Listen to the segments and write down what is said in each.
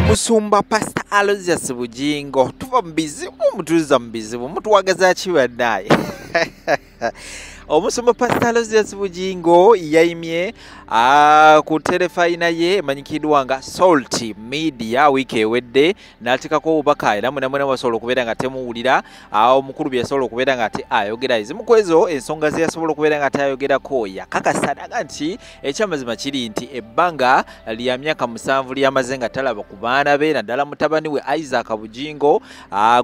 Omusumba Pastor Aloysius Bugingo tuva mbizibu omutuliza mbizibu mutuwagaza kibannaye Omusumba Pastor Aloysius Bugingo yayimye ku telefayina ye emanyikidwa nga Salt Media wiki ewedde n'ateekako obubaka era mwenamwena wasobola okubeera nga temuwulira omukulu bye yasobola okubeera nga ate ayogera ezimu ku ezo ensonga ze yasobola okubeera nga ate ayogerako yakakasanaga nti ekyamazima kiri nti ebbanga lya myaka 7 lyamaze nga talaba ku baana be naddala mutabani we Isaac Bugingo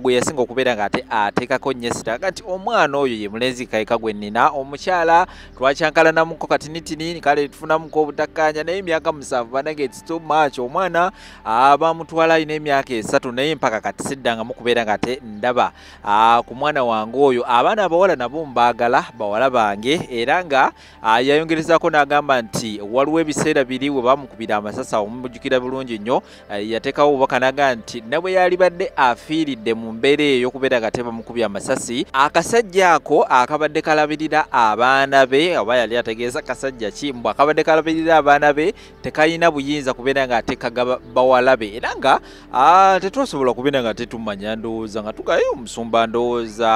gwe yasinga okubeera nga ate ateekako nnyesitaga nti omwana oyo ye mulenzi kayika gwe nnina omukyala twakyankalanamuko katinitini kale tufunamuko obutakkaanya naye emyaka 7 banage it's too much omwana bamutwala alina emyaka 3 naye mpaka kati siddanga mukubeera nga ate ndaba ku mwana wange oyo abaana abawala nabo mbaagala bawala bange era nga yayongerezaako n'agamba nti waliwo ebiseera biri we bamukubira amasasa omumujjukira bulungi nnyo yateekawo obubaka n'agamba nti nabwe yali badde afiiridde mu mbeera eyo okubeera nga tebamukubye amasasi akasajja ako akabadde kalabirira abaana be oba yali ategeeza kasajja kimbwa akabadde kalabirira abaana be tekayina buyinza kubeera nga atekagaba bawala be era nga tetwasobola kubeera nga tetumanya ndowooza nga tugayo omusumba ndowooza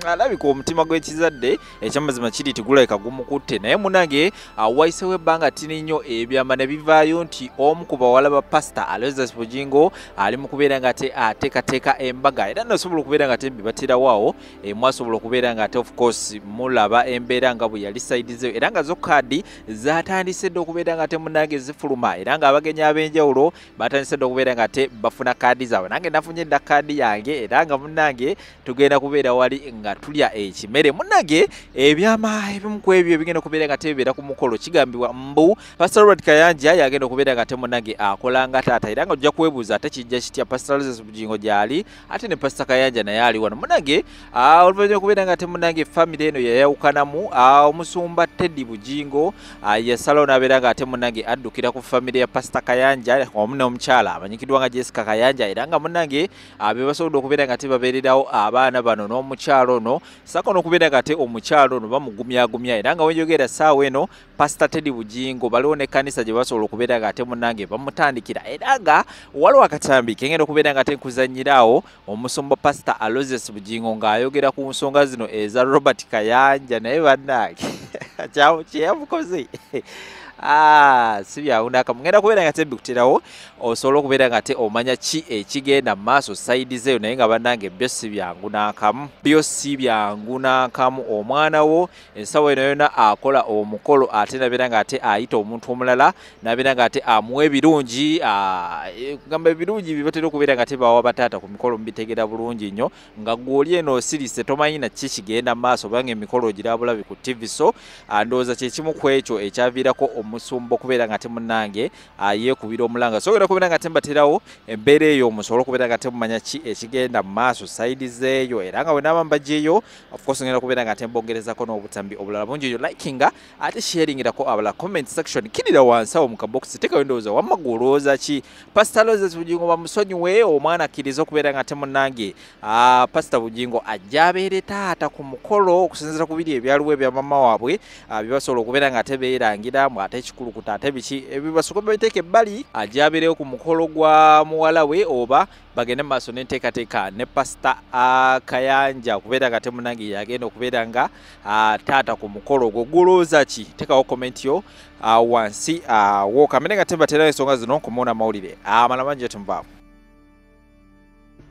alabika omutima gw'ekizadde ekyamazima kiri tigulabika gumukutte naye munange wayisewo ebbanga tini nnyo ebyama ne bivaayo nti omu ku bawala ba Pastor Aloysius Bugingo ali mu kubeera nga ate ateekateeka embaga era nasobola okubeera nga ate bibatirawawo mwasobola okubeera nga ate of course mulaba embeera nga bwe yali saidizeyo era nga zo kaadi zatandise dde okubeera nga ate munange zifuluma era nga abagenyi ab'enjawulo batandise dde okubeera nga ate bafuna kaadi zaabwe nange nafunye dda kaadi yange era nga munange tugenda kubeera wali nga tulya ekimere munage ebyama ebimu ku ebyo ebigenda okubeera nga tebeera ku mukolo kigambibwa mbu Pastor Robert Kayanja yagenda okubeera nga temunage akola nga taata era nga ojja kwebuuza ate kijja kitya Pastor Aloysius Bugingo gyali ate ne Pastor Kayanja naye ali wano munage oluvannyuma okubeera nga temunage family eno yayawukanamu omusumba Teddy Bugingo yasalawo n'abeera nga ate munage addukira ku family ya Pastor Kayanja omu n'omukyala amanyikidwa nga Jessica Kayanja era nga munage be basobodde okubeera nga tebabeererawo abaana bano n'omukyalo no sako nokubeera nga ate omukyalo no bamugumyagumya era nga wenjogera saawa eno Pastor Teddy Bugingo baliwo ne kanisa gye basobola okubeera nga ate munange bamutandikira era nga waliwo akatambi kengenda okubeera nga ate nkuzanyiraawo omusumba Pastor Aloysius Bugingo ng'ayogera ku nsonga zino eza Robert Kayanja naye bannange kyeyamukoze sibyawunaka mugenda kubeera nga tebikuterawo osobola okubeera nga te omanya ki ekigenda mu maaso sayidi zeyo naye nga bannange byo si byangu n'akamu omwana wo ensawo eno yona akola omukolo ate nabeera nga ate ayita omuntu omulala nabeera nga ate amuwa ebirungi kugamba ebirungi bibatera okubeera nga tebawa bataata ku mikolo mubitegera bulungi nnyo nga gwoli eno osirise tomanyi na ki kigenda mu maaso obanga emikolo girabulabi ku TV so ndowooza kyekimu ku ekyo ekyaviirako omusumba okubeera nga temunange yeekubira omulanga so kubeera nga tembaterawo embeera eyo musobola okubeera nga temumanya ki ekigenda mu maaso sayidi zeeyo era nga bwe nabambagyeyo of course ngenda kubeera nga tembongerezako n'obutambi obulala bungi eyo likinga ate sharingirako abala comment section kirira wansi awo mu kabokisi tekayo endowooza wamma gwolowooza ki Pastor Aloysius Bugingo bamusonyiwe omwana akkiriza okubeera nga temunange Pastor Bugingo ajja abeere taata ku mukolo okusinziira ku biri ebyaliwo ebya mama waabwe byebasobola okubeera nga tebeerangira mu ate ekikulukuta ate biki ebibasooka babiteeka ebbali ajja abeerewo ku mukolo gwa muwala we oba bagende mu maaso n'enteekateeka ne Pastor Kayanja okubeera nga temunange yagenda okubeera nga taata ku mukolo ogwo gulowooza ki teekawo komenti yo wansi wo kamene nga tembaterawo ensonga zino nkomaona amawulire amala mangi etumuvaamu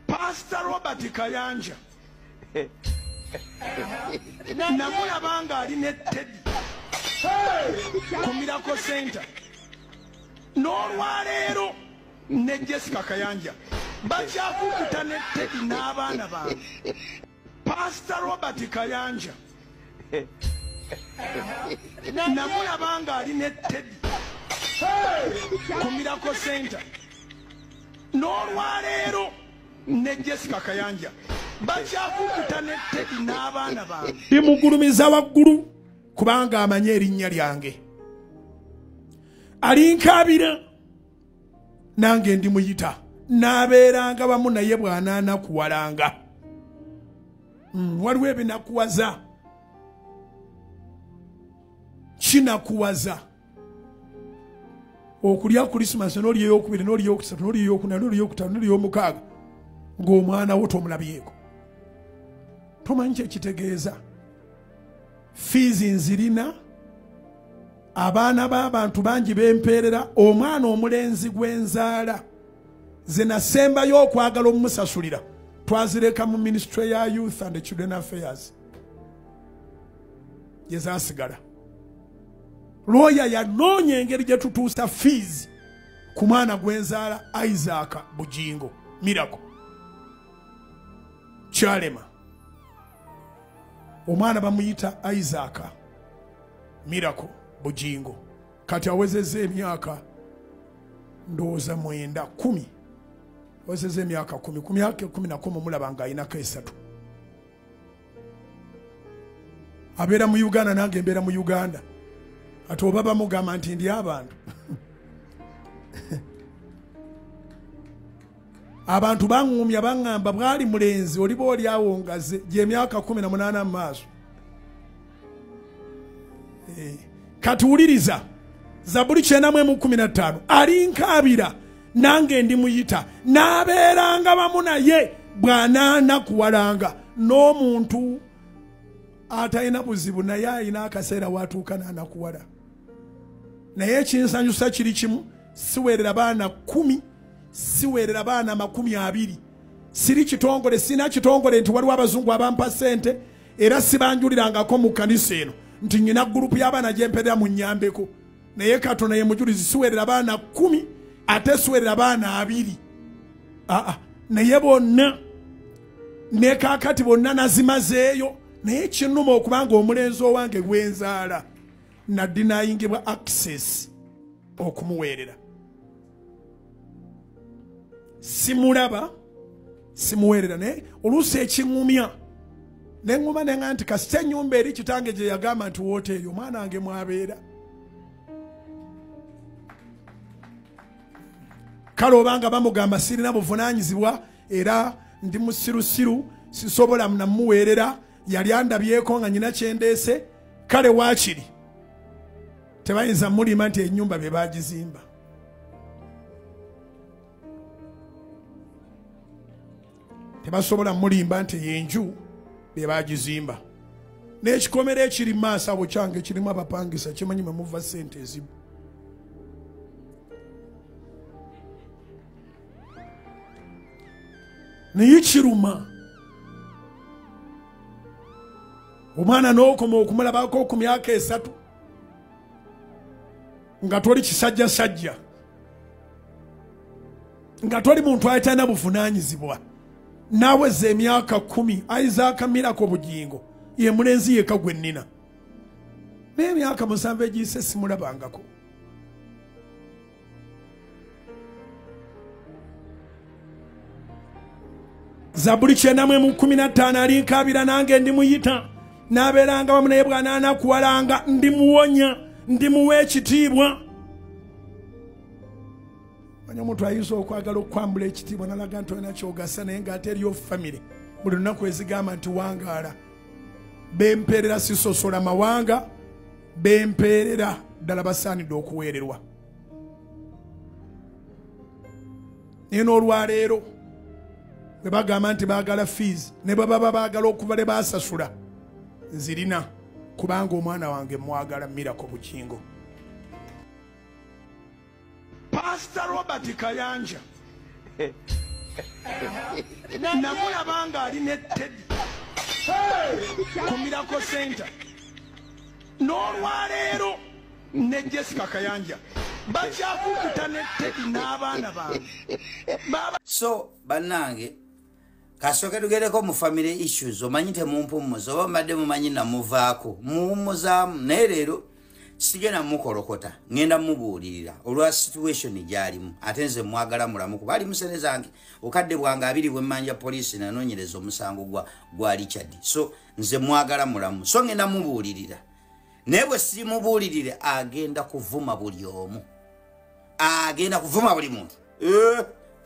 Pastor Robert Kayanja namulaba nga ali ne Teddy ku Miracle Center n'olwaleero ne Jessica Kayanja bakyakukuta ne Teddy n'abaana bange Pastor Robert Kayanja namulaba nga ali ne Teddy ku Miracle Center n'olwaleero ne Jessica Kayanja bakyakukuta ne Teddy n'abaana bange bimugulumiza waggulu kubanga amanye erinnya lyange alinkabira nange ndi muyita n'abeeranga bamu naye bw'anaanakuwalanga waliwo ebinakuwaza kinakuwaza okulya Christmas n'oli eyokubiri n'oli eyokusatu n'oli eyokuna n'oli eyokutaano n'oli eyomukaaga ng'omwana wo tomulabyeko tomanyi kyekitegeeza fees nzirina abaana b'abantu bangi bempeerera omwana omulenzi gwenzaala ze nasembayo okwagala omumusasulira twazireka mu ministry ya youth and children affairs yezasigala lawyer yanoonya engeri gye tutuusa fees ku mwana gwenzaala Isaac Bugingo Miracle kyalema omwana bamuyita Isaac Miracle Bugingo kati awezezza emyaka ndowooza 9-10 awezezza emyaka 10 ku myaka 11 mulaba nga ayinako 3 abeera mu Uganda nange mbeera mu Uganda ate oba bamugamba nti ndi abantu abantu baŋŋumya baŋŋamba bwali mulenzi oliba oli awo ngaze gy'emyaka 18 mu maaso kati wuliriza Zaburi 9:15 alinkaabira nange ndimuyita n'abeeranga bamu naye bw'anaanakuwalanga n'omuntu atalina buzibu naye alina akaseera watuuka n'anakuwala naye ekinsanyusa kiri kimu siweerera baana 10 siweerera baana 20 siri kitongole sina kitongole nti waliwo abazungu abampa ssente era sibanjulirangako mu kanisa eno nti nyina gurupu y'abaana gyemperera mu nnyambeko naye Katonda ye mujulizi siweerera baana 10 ate siweerera baana 2 naye bonna ne kaakati bonna nazimazeeyo naye kinnuma okubanga omulenzi owange gwenzaala naddinayingibwa access okumuweerera simulaba simuweerera naye oluusi ekiŋŋumya neŋŋuma neŋŋa nti kasita ennyumba eri kitange gye yagamba nti wooteeri omwana wange mwabeera kale obanga bamugamba sirina buvunaanyizibwa era ndi musirusiru sisobola namuweerera yali andabyeko nga nyina kyendeese kale waakiri tebayinza mulima nti ennyumba bye bagizimba tebasobola mulimba nti yenju bye bagizimba n'ekikomera ekiri mu maaso abo kyange kirimu abapangisa kimanyi mwe muva ssente ezimu naye kiruma omwana n'okoma okumulabako ku myaka 3 nga toli kisajjasajja nga toli muntu atalina buvunaanyizibwa naweza emyaka 10 Isaac Miracle Bugingo ye mulenzi yeka gwe nnina naye emyaka 7 egiyise simulabangako Zaburi 9:15 alinkaabira nange ndimuyita n'abeeranga wamu naye bw'anaanakuwalanga ndimuwonya ndimuwa ekitiibwa manya omuntu ayinza okwagala okwambula ekitiibwa nalaga nti olina kyogasa naye ng'ate eriyo famire buli lunaku ezigamba nti wangaala bempeerera sisosola mawanga bempeerera ddala basaanidde okuweererwa naye n'olwaleero bwe bagamba nti baagala fees ne baba baagala okuba ne baasasula nzirina kubanga omwana wange mwagala Miracle Bugingo. Pastor Robert Kayanja namulabanga ali ne Teddy ku Miracle Center n'olwaleero ne Jessica Kayanja bakyakukuta ne Teddy n'abaana bange so bannange kasooke tugereko mu family issues omanyi temumpummuza oba mbadde mumanyi namuvaako muwummuzaamu naye leero sigenda mukolokota ngenda mubuulirira olwa situation gyalimu ate nze mwagala mulamu kuba ali musene zange okadde bwange 2 bwe mmanja poliisi nanoonyereza omusango gwa Richard so nze mwagala mulamu so ngenda mubuulirira naye bwe simubuulirire agenda kuvuma buli omu agenda kuvuma buli muntu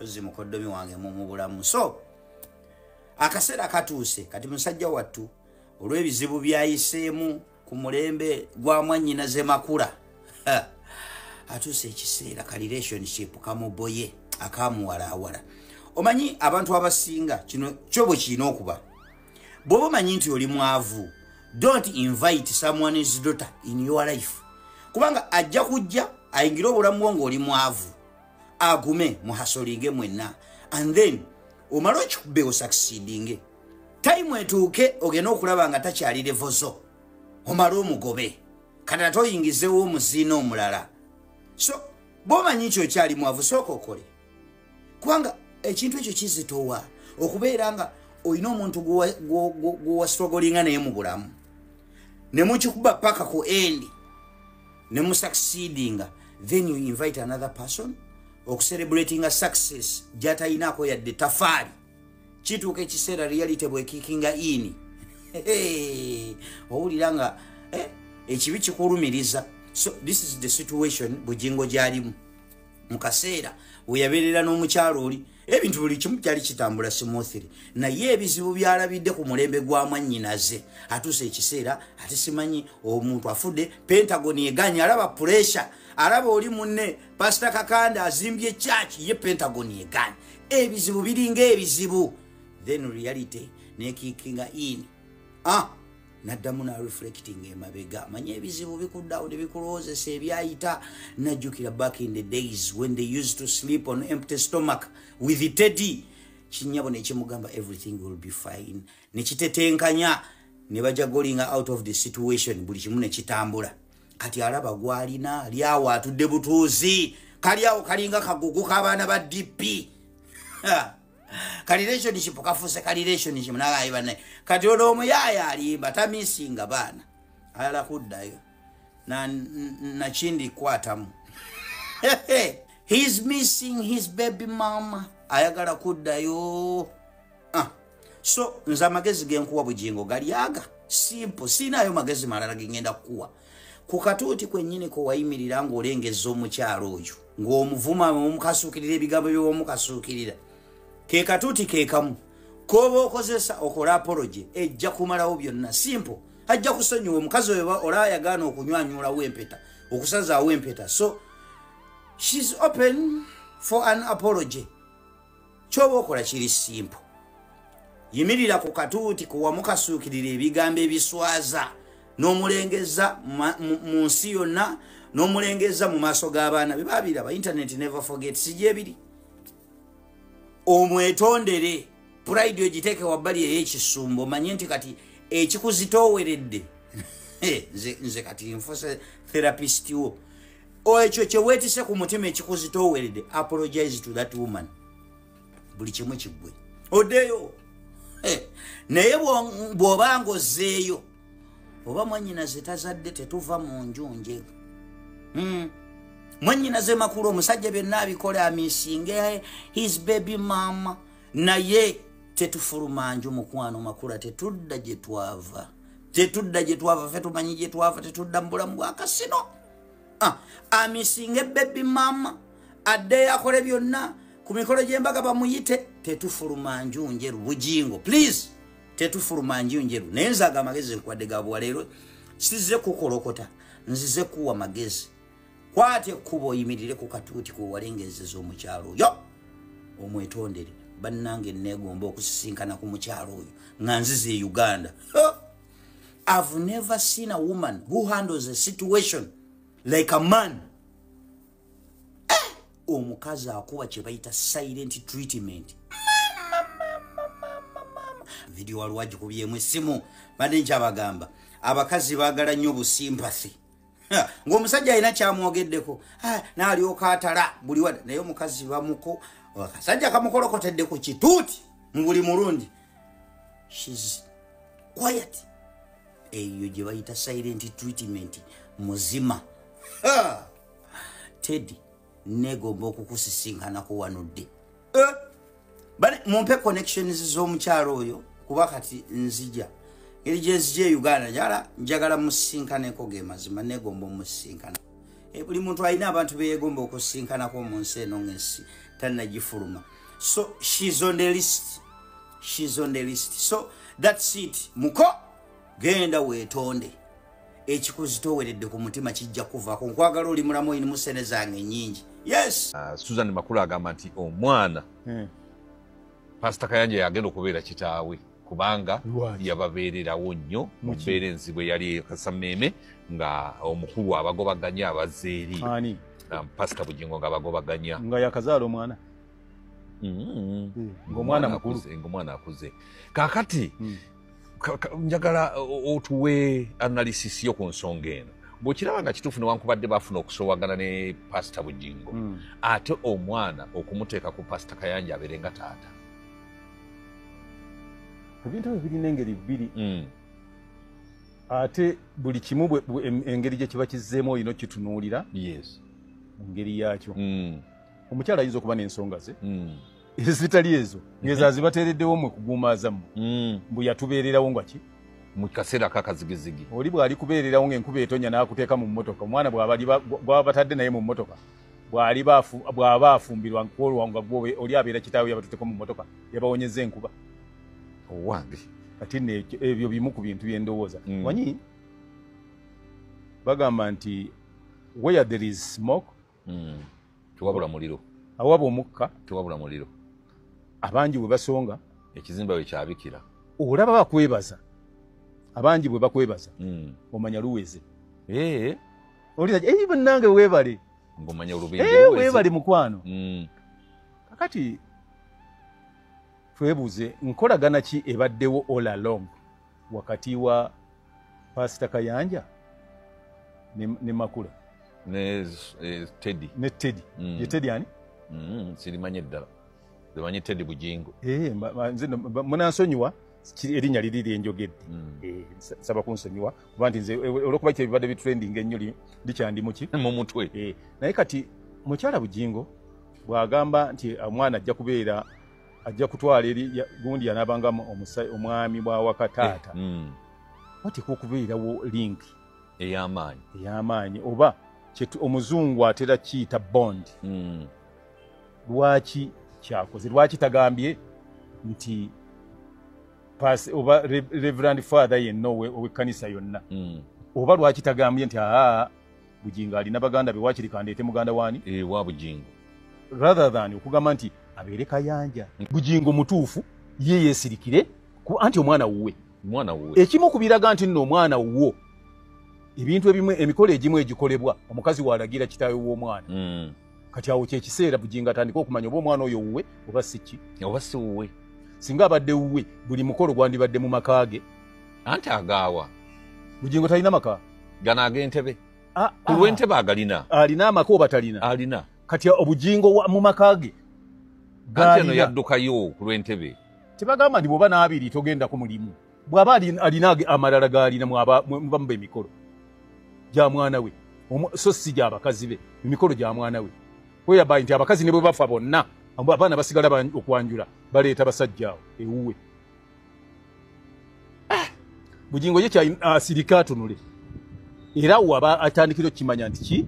zimukoddomi wange mu bulamu so akaseera katuuse kati musajja wattu olw'ebizibu byayiseemu ku mulembe gwa mwannyina ze makula atuse ekiseera ka relationship kamuboye akamuwalaawala. Omanyi abantu abasinga kino kyo bwe kirina okuba. Bw'oba omanyi nti oli mwavu, don't invite someone's daughter in your life. Kubanga ajja kujja ayingira obulamu bwo ng'oli mwavu, agume muhasolinge mwenna, and then omala okikubbe osucceedinge. Time etuuke ogenda okulaba nga takyali level zo, omala omugobe kati ate oyingizewo omuziina omulala. So bw'omanyi nti okyali mwavu sooka okole, kubanga ekintu ekyo kizitowa okubeera nga olina omuntu gwe strugglinga naye mu bulamu, ne mukikuba paka ku end ne mu succeedinga, then you invite another person okucelebratinga success gy'atayinaako yadde tafaali. Kituuka ekiseera reality bwekikinga ini owulira nga ekibi kikulumiriza. So this is the situation Bujingo gyalimu mu kaseera we yabeerera n'omukyalo oli, ebintu buli kimu kyali kitambula smoothly, naye ebizibu byalabidde ku mulembe gwa mwannyinaze. Atuuse ekiseera ate simanyi omuntu afudde, Pentagon eganye, alaba pressure, alaba oli munne Pastor Kakanda azimbye church, ye Pentagon eganye, ebizibu biringa ebizibu. Then reality nekikinga in naddamu na reflecting emabega, manye ebizibu bikuddawo ne bikulowoozesa ebyayita. Najjukira back in the days when they used to sleep on empty stomach with the Teddy. Kinyabo ne kimugamba everything will be fine, ne kitetenkanya ne bajja going out of the situation, buli kimu ne kitambula. Kati alaba gwalina lyawo atudde butuuzi, kalyawo kalinga kagugu k'abaana ba DP. Ka relationship kafuse ka relationship nagayiba naye kati ono omuyaya alimba tamisinga baana ayala kuddayo na kindi kwatamu. He's missing his baby mama, ayagala kuddayo. So nza magezi genkuwa Bujingo galyaga simple, sinaayo magezi malala gengenda kuwa ku katuuti kwennyini ko wayimirira ng'olengezza omukyalo oyo ng'omuvuma omukasuukirira ebigambo by'omukasuukirira. Ke katuuti ke kamu koba okozesa okola apology ejja kumalawo byonna simple, ajja kusonyiwa omukazi oyo olayagaana okunywanyulawo empeta, okusazaawo empeta. So she's open for an apology. Kyoba okola kiri simple, yimirira ku katuuti kuwamukasuukirira ebigambo ebiswaza n'omulengeza mu nsi yonna, n'omulengeza mu maaso g'abaana be babiraba. Internet never forget, sijebiri omwetondere pride ogiteeke wabbali ey'ekisumbo, manye nti kati ekikuzitooweredde nze kati nfuse therapist wo ekyo kye weetise ku mutima ekikuzitooweredde, apologize to that woman, buli kimu kiggwe oddeyo. Naye bw'oba ng'ozzeeyo, oba mwannyinaze tazadde tetuva mu nju njeru. Mwannyinaze makulu omusajja byonna abikola amisinge his baby mama, naye tetufuluma nju mukwano makula, tetudda gye twava, ffe tumanyi gye twava, tetudda mu bulamu bwa kasino. Amisinge baby mama addeyo akole byonna ku mikolo gy'embaga bamuyite, tetufuluma nju njeru. Bujingo please, tetufuluma nju njeru. Naye nzaaga amagezi nkwadde ga bwaleero, size kukolokota, nzize kuwa magezi. Kwate ekkubo oyimirire ku katuuti kuwalengezeza omukyalo oyo, omwetondere. Bannange neegomba okusisinkana ku mukyalo oyo nga nzize e Uganda. I've never seen a woman who handles a situation like a man. Omukazi akuba kye bayita silent treatment. Video walwaji kubyemu essimu badde nkyabagamba abakazi baagala nnyo busimpathy. Ng'omusajja alina kyamwogeddeko n'alyoka atala buli wadde, naye omukazi bamuko akasajja kamukolokotedde ku kituuti mu buli mulundi. She's quiet. Eyo gye bayita silent treatment muzima. Teddy negomba okukusisinkanako wanudde. Bale mumpe connections z'omukyalo oyo kuba kati nzija. Eri gyenzije Uganda njagala musisinkaneko ge mazima, negomba omusisinkana. Buli muntu alina abantu beegomba okusisinkanako mu nsi eno ng'ensi tannagifuluma. So she's on the list. So that's it. Muko genda weetonde. ekikuzitoweredde ku mutima kijja kuvaako nkwagala oli mulamu oyinimu ssene zange nnyingi. Yes. Susan Makulu agamba nti omwana Pastor Kayanja yagenda okubeera kitaawe kubanga yababeererawo nnyo mu mbeera enzibu yali Kasameme nga omukulu abagobaganya abazeeri Pastor Bugingo nga abagobaganya nga yakazaala omwana ng'omwana mukulu ng'omwana akuze kaakati njagala otuwe analysis yo ku nsonga eno bw'okiraba nga kituufu newankubadde baafuna okusoowagana ne Pastor Bugingo ate omwana okumuteeka ku Pastor Kayanja abeere nga taata ebintu ebyo birina engeri bbiri ate buli kimu engeri gye kiba kizzeemu olina okitunuulira mu ngeri yaakyo omukyala ayinza okuba n'ensonga ze ezitali ezo ngeza zibateereddewo mmwe kuguumaazammwe mbu yatubeererawo nga ki mu kaseera kakazigizigi oli bw'ali kubeererawo ng'enkuba etonya n'akuteeka mu mmotoka omwana bw'aba batadde naye mu mmotoka bw'aba afumbirwa kwolwa nga gwe oli abeera kitaawe yabatuteeko mu mmotoka yabawonyeza enkuba owange kati ebyo bimu ku bintu byendowooza wanyi bagamba nti where there is smoke tewabula muliro awaba omukka tewabula muliro abangi bwe basonga ekizimba bwe kyabikira olaba bakwebaza abangi bwe bakwebaza omanya luweze olira bannange weebale ng'omanya olubindi weebale mukwano kakati twebuuze nkolagana ki ebaddewo all along wakati wa Pastor Kayanja ne Makula ne Teddy ye Teddy ani sirimanye ddala simanyi Teddy Bugingo nze munansonyiwa erinnya liri lyenjogedde saba kunsonyiwa kuba nti nze olwokuba kye bibadde bitrending ennyo likyandi muki mu mutwe naye kati mukyala Bugingo bw'agamba nti omwana ajja kutwala eri gundi yanaabanga omwami bwa wakataata wateekwa okubeerawo link ey'amaanyi oba omuzungu atera kiyita bond lwaki kyakoze lwaki tagambye nti oba Reverend Father yenna ow'ekkanisa yonna oba lwaki tagambye nti Bugingo alina baganda be wakiri kandeete muganda waani wa Bugingo rather than okugamba nti abeere Kayanja Bugingo mutuufu ye yeesirikire anti omwana wuwe ekimu kubiraga nti nno omwana wuwo ebintu ebimu emikolo egimu egikolebwa omukazi walagira kitaawe w'omwana kati awo kyekiseera Bugingo atandika okumanya oba omwana oyo wuwe oba si wuwe singa abadde wuwe buli mukolo gwandibadde mu maka ge anti agaawa Bugingo talina maka gano ag'entebe ku lw'entebe alina amaka oba talina alina kati Bugingo mu maka ge anti eno yaddukayo ku lw'entebe tebagamba nti bw'oba n'abiri togenda ku mulimu bw'aba alina amalala g'alina mubamu emikolo gya mwana we so si gy'abakazi be emikolo gya mwana we weyabayi nti abakazi ne bwe bafa bonna abaana basigala okwanjula baleeta basajja awo ewuwe Bugingo ye kyasirika atunule era waba atandikira okukimanya nti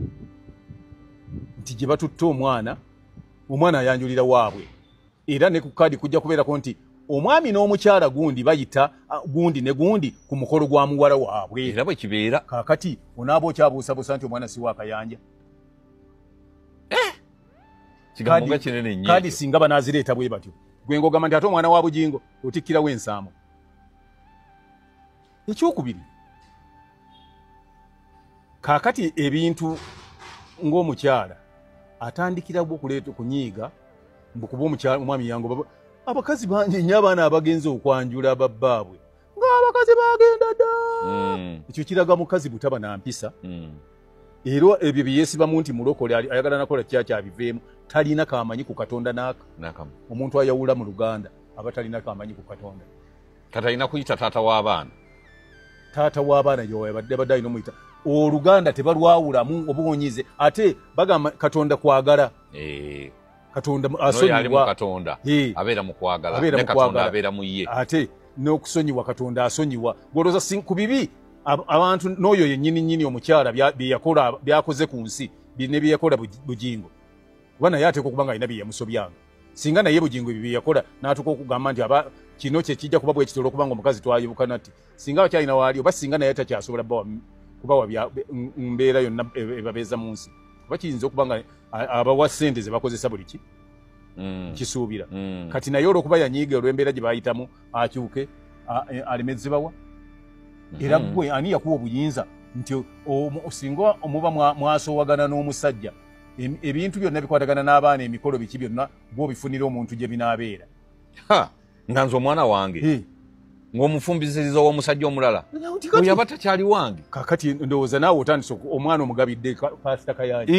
gye batutte omwana ayanjulira waabwe era ne ku kadi kujja kubeerako nti omwami n'omukyala gundi bayita gundi ne gundi ku mukolo gwa muwala waabwe era bwe kibeera kaakati onaaba okyabuusabuusa nti omwana si wa Kayanja kigambo nga kinene nnyo kadi singa banaazireeta bwe batyo gwe ng'ogamba nti ate omwana wa Bugingo otikkirawo ensaamu ekyokubiri kaakati ebintu ng'omukyala atandikirawo okuleeta okunyiiga mbu kuba omwami yango abakazi bangi nnyo abaana abagenza okwanjula babbaabwe ng'abakazi bagenda dda ekyo kiraga mukazi butaba na mpisa era ebyo byeyeesibamu nti mulokole ayagala nakola kyabiveemu talina kamanyi ku Katonda n'akamu omuntu ayawula mu Luganda aba talina kamanyi ku Katonda katalina kuyita taata w'abaana yobadde alina omuyita Oluganda tebalwawulamu obuwonyize ate bagamba Katonda kwagala Katonda asonyiwa abeera mu kwagala ne Katonda abeera mu ye ate n'okusonyiwa Katonda asonyiwa gwolooza ku bibi abantu n'oyo yennyini omukyala byakoze ku nsi ne byeyakola Bugingo kuba naye ateeka okuba nga alina byeyamusobyanga singa naye Bugingo ebyo byeyakola n'atuuka okugamba nti kino kye kijja kuba bwe kitera okubanga omukazi twayibuka nati singa akyalina waali oba singa naye takyasobola bba kubawa mbeera yonna ebabeeza mu nsi kuba kiyinza okuba nga abawa ssente ze bakozesa buli kisuubira kati naye olwokuba yanyiiga olw'embeera gye bayitamu akyuke alemezzebawa era gwe ani yakuwa obuyinza nti singa omuba mwasoowagana n'omusajja ebintu byonna bikwatagana n'abaana emikolo biki byonna bwobifunira omuntu gye binaabeera nga nze omwana wange ng'omufumbiziriza w'omusajja omulala oyo aba takyali wange kakati ndowooza naawe otandise omwana omugabidde pasita kayanja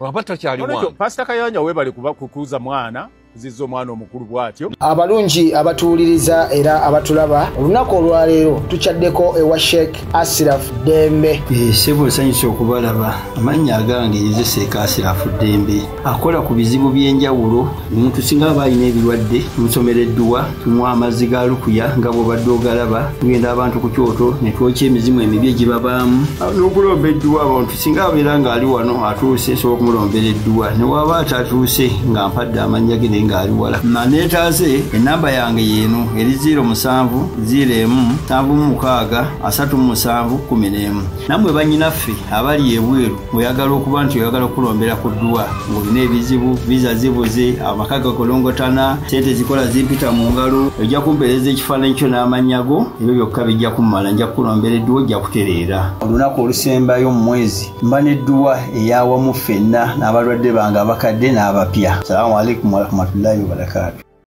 aba takyali wange pasita kayanja weebale kukuza mwana kuzizza omwana omukulu bw'atyo abalungi abatuwuliriza era abatulaba olunaku olwaleero tukyaddeko ewa Sheikh Ashraf Dembe sebo nsanyusa okubalaba amannya agange yezeseeka Ashraf Dembe akola ku bizibu by'enjawulo omuntu singa aba alina ebirwadde tumusomereddwa tumuwa amazzi ga lukuya nga bw'obadde ogalaba tugenda abantu ku kyoto ne twokya emizimu emibi egibabaamu n'okulomba edduwa abantu singa abeera ng'ali wano atuuse nsobola okumulombera edduwa ne waba atatuuse nga mpadde amannya ge ngali wala maneetaze enamba yange yeno eri 0707363711 namwe banyinaffe abali ebweru oyagala okuba nti oyagala okulombera ku dduwa ng'olina ebizibu viza zibuze amaka gakolongotana sente zikola zimpita mu ngalo ojja kumpeereza ekifaananyi kyo n'amanyago ebyo byokka bijja kummala nja kukulombera edduwa ojja kutereera olunaku olusembayo mu mwezi mba n'edduwa eyawamu ffenna n'abalwadde bange abakadde n'abapya salaamu alaikum warahmatullahi wabarakatuh